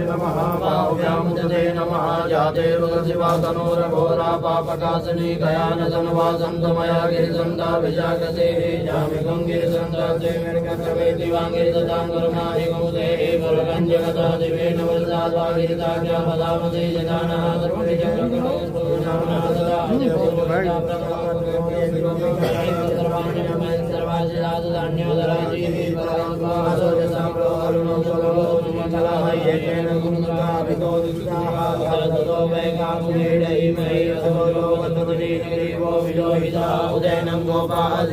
नमः पाव्यामुदते नमः जाते शिवातनोरघोरा पापकासनी कयानसन्वासन्तमया गिरिसन्ता विशाखते जामि गङ्गिरिसन्ताते मेर्कवे दिवाङ्गिरिसताङ्गरुणाहि गौते वरगञ्जगता दिवे नवसाद्वागिरिताख्या पदामते जनानः उदयनं गोपाल